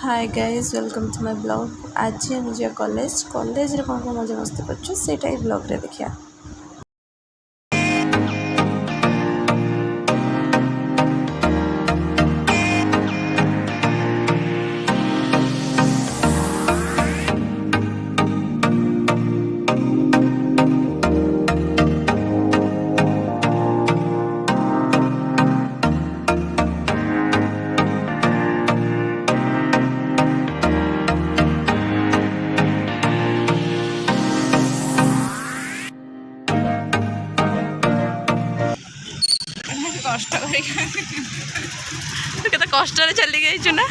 Hi guys welcome to my blog. आज हम जा कॉलेज रे कौन मजा मस्ती कर सेटा ब्लॉग रे देखिया। कष्ट केते कष्ट रे चली गई छु ना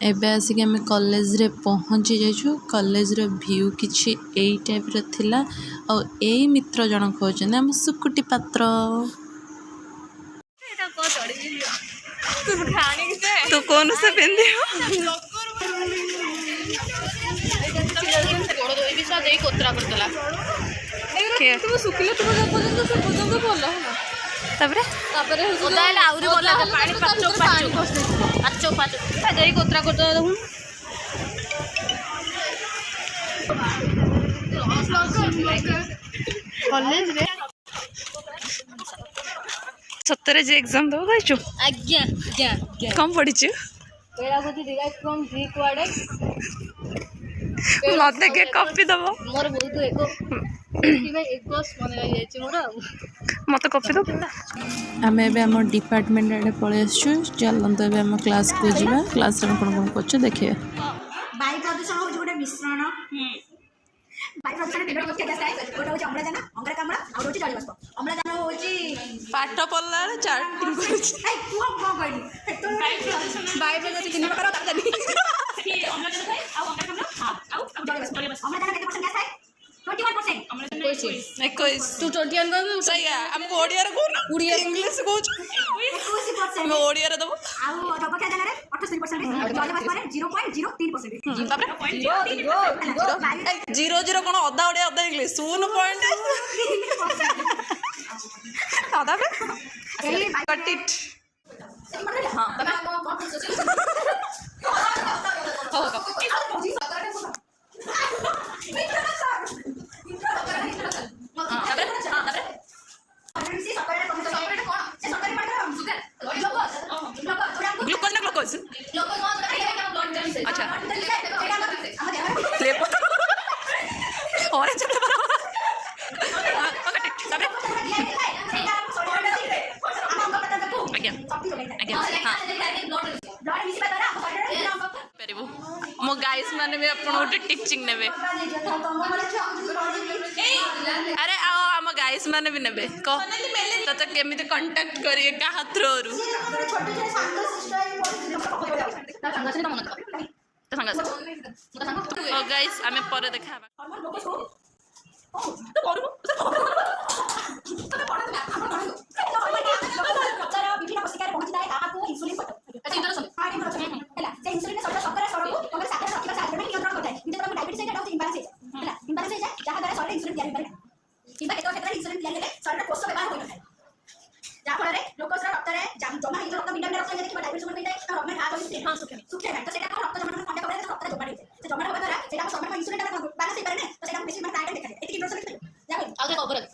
एबे आसिक आम कॉलेज रे पहुँची जाइछु। कॉलेज रो व्यू किछि एई टाइप रो थिला आ एई मित्र जन खोजन हम सुकुटी पात्र। तू कौन से पिंदी हो सतरे जे एग्जाम दो गइछु आज्ञा कम पढ़िछु मत के कॉपी दबो मोर बहुत एको मत कॉपी दो आमे एबे हम डिपार्टमेंट आडे पळे आछू। चलंत एबे हम क्लास को जीवा। क्लास रे कोन कोन करछ देखिए। वायु प्रदूषण हो जोटा मिश्रण वायु प्रदूषण तीन मुख्य गैस है गोटा होची अम्लजान अंगारकाम्ल और होची जल बाष्प। अम्लजान होची पाठ पल्ला चार्टिंग करछ ए तू को कहली वायु प्रदूषण तीन प्रकार होता है कि अम्लजान है और अंगारकाम्ल हां और जल बाष्प। अम्लजान कितने परसेंट गैस है 21%। अम्लजान 21 तू 21 कहू सही है। हम ओडिया रे कोन ओडिया इंग्लिश कोच 21% हम ओडिया रे दबो और जबकि जन रे 78% जल बाष्प रे 0.03%। तापर 0 कोन आधा ओडिया आधा इंग्लिश 0.3% आधा पे कट इट हां ग्लूकोज ना ग्लूकोज अच्छा ऑरेंज मो गाइस माने भी अपन गोटे टीचिंग नेबे। अरे आओ आम गाइस माने भी नेबे को तते केमिति कांटेक्ट करिए का थ्रू रु ओ गाइस आमे परे देखा जहाँफल लोक रक्त जमा हो रक्त भिन्न रक्त देखिए डायबिटीज होता है सुखे तो सेटा रक्त जमा खंडा करे रक्त जमा होता है जमा होगा द्वारा सेटा समय इंसुलिन का बैलेंस हो पारे तो सेटा बेसी टाइम देखा एति इंट्रोडक्शन जा आगे ओवरऑल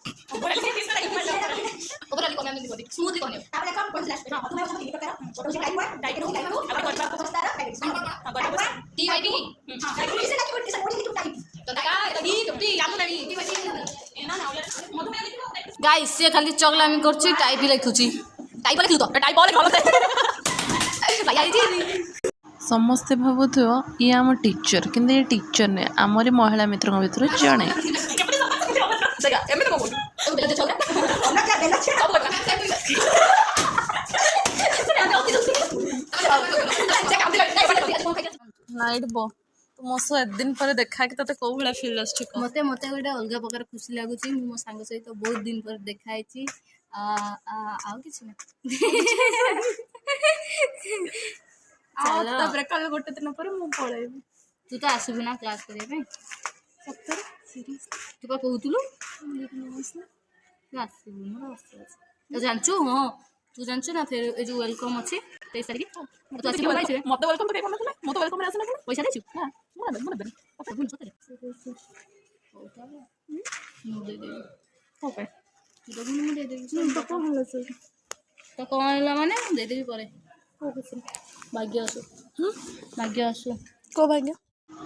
कॉमन बॉडी स्मूथ करने तापर देखो कोन लास्ट हां तुम्हें उसमें तीन प्रकार छोटा सी टाइप डाइट को टाइप को और अवस्था रा डायबिटीज टी वाई टी हां डायबिटीज से की बॉडी से टाइप तो का टी यामु नहीं टी वाई ना ना गाइस से खाली चगलामी करछि टाइप लिखुछि टाइप लिखु तो टाइप बोले गलत भाई आई जी समस्ते भावुथिव ये आम टीचर किंतु ये टीचर ने आमरी महिला मित्रों भीतर जड़े नाइट बो तो मो सो एक दिन पर देखा कि तते को भला फील आछ मते मते गोटे अलग प्रकार खुशी लागुची मो सांग सहित बहुत दिन पर देखा आइची आउ किछ ना तापर कल गोटे दिन पर मु पळेबी तू तो आसबु ना क्लास करे पे सत्तर सीरीज तू का कहूतलु ତୁ ଆସିବୁନି ମୋର ଆସିବୁ ତୁ ଜାଣିଛୁ ହଁ ତୁ ଜାଣିଛୁ ନା ଫେର ଏ ଯେଉଁ ୱେଲକମ୍ ଅଛି 23 ତାରିଖ ତୁ ଆସିବୁ ଭାଇ ସେ ମତେ ୱେଲକମ୍ ତ କେହି କରୁନଥିଲେ ମୁଁ ତ ୱେଲକମ୍ ରେ ଆସିନଥିଲି ପଇସା ଦେଇଛୁ ନା ମୁଁ ଦେବିନି ଦେବୁନି ସତରେ ହଉ ତାହେଲେ ମୁଁ ଦେଇଦେବି କଣ ପାଇଁ ତୁ ଦେବୁନି ମୁଁ ଦେଇଦେବି ତ କଣ ହେଲା ସେ ତ କ'ଣ ହେଲା ମାନେ ଦେଇଦେବି ପରେ କୋଉ ଖୁସି ଭାଗ୍ୟ ଆସୁ ଭାଗ୍ୟ ଆସୁ କୋଉ ଭାଗ୍ୟ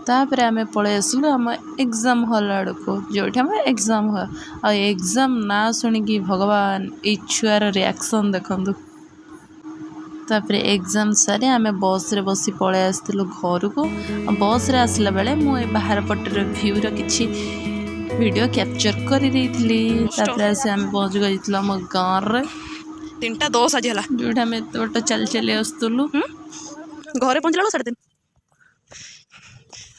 ତାପରେ ଆମେ ପଳେଇ ଆସିଲୁ ଆମ ଏକ୍ଜାମ୍ ହଲ୍ ଆଡ଼କୁ ଯେଉଁଠି ଆମର ଏକ୍ଜାମ୍ ହୁଏ ଆଉ ଏକ୍ଜାମ୍ ନାଁ ଶୁଣିକି ଭଗବାନ ଏଇ ଛୁଆର ରିଆକ୍ସନ୍ ଦେଖନ୍ତୁ। ତାପରେ ଏକ୍ଜାମ୍ ସାରି ଆମେ ବସ୍ରେ ବସି ପଳେଇ ଆସିଥିଲୁ ଘରକୁ ଆଉ ବସ୍ରେ ଆସିଲା ବେଳେ ମୁଁ ଏ ବାହାର ପଟର ଭ୍ୟୁର କିଛି ଭିଡ଼ିଓ କ୍ୟାପଚର୍ କରିଦେଇଥିଲି। ତାପରେ ଆସି ଆମେ ପହଞ୍ଚି ଯାଇଥିଲୁ ଆମ ଗାଁରେ 3:10 ଆଜି ହେଲା ଯେଉଁଠି ଆମେ ଏତେ ବାଟ ଚାଲି ଚାଲି ଆସୁଥିଲୁ। ଘରେ ପହଞ୍ଚିଲା ବେଳକୁ 3:30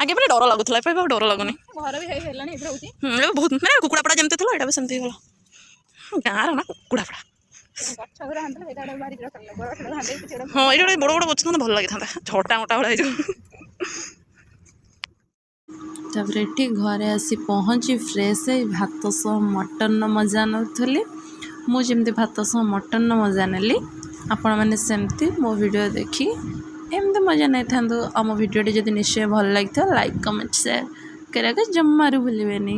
ଆଗେ ପରେ ଡର ଲାଗୁଥିଲା ଏବେ ଆଉ ଡର ଲାଗୁନି ଘର ବି ହେଲାଣି ଏବେ ହେଉଛି ଏବେ ବହୁତ ମାନେ କୁକୁଡ଼ା ପଡ଼ା ଯେମିତି ଥିଲା ଏଇଟା ବି ସେମିତି ହେଇଗଲା ଗାଁର ନା କୁକୁଡ଼ା ପଡ଼ା ଗଛ ଗୁରା ହାଣ୍ଡିଲେ ସେଇଟା ଭାରି ବିରକ୍ତ ଲାଗେ ବଡ଼ ଗଛ ହାଣ୍ଡି କିଛି ଗୋଟେ ହଁ ଏଇଟା ଗୋଟେ ବଡ଼ ବଡ଼ ଗଛ ଥାନ୍ତା ଭଲ ଲାଗିଥାନ୍ତା ଝଟା ମୋଟା ଭଳିଆ ହେଇଯିବ ତାପରେ ଏଠି ଘରେ ଆସି ପହଞ୍ଚି ଫ୍ରେଶ୍ ହେଇ ଭାତ ସହ ମଟନ୍ର ମଜା ନେଉଥିଲି। ମୁଁ ଯେମିତି ଭାତ ସହ ମଟନ୍ର ମଜା ନେଲି ଆପଣମାନେ ସେମିତି ମୋ ଭିଡ଼ିଓ ଦେଖି ଏମିତି ମଜା ନେଇଥାନ୍ତୁ। ଆମ ଭିଡ଼ିଓଟି ଯଦି ନିଶ୍ଚୟ ଭଲ ଲାଗିଥିବ ଲାଇକ୍ କମେଣ୍ଟ ସେୟାର କରିବାକୁ ଜମାରୁ ଭୁଲିବେନି।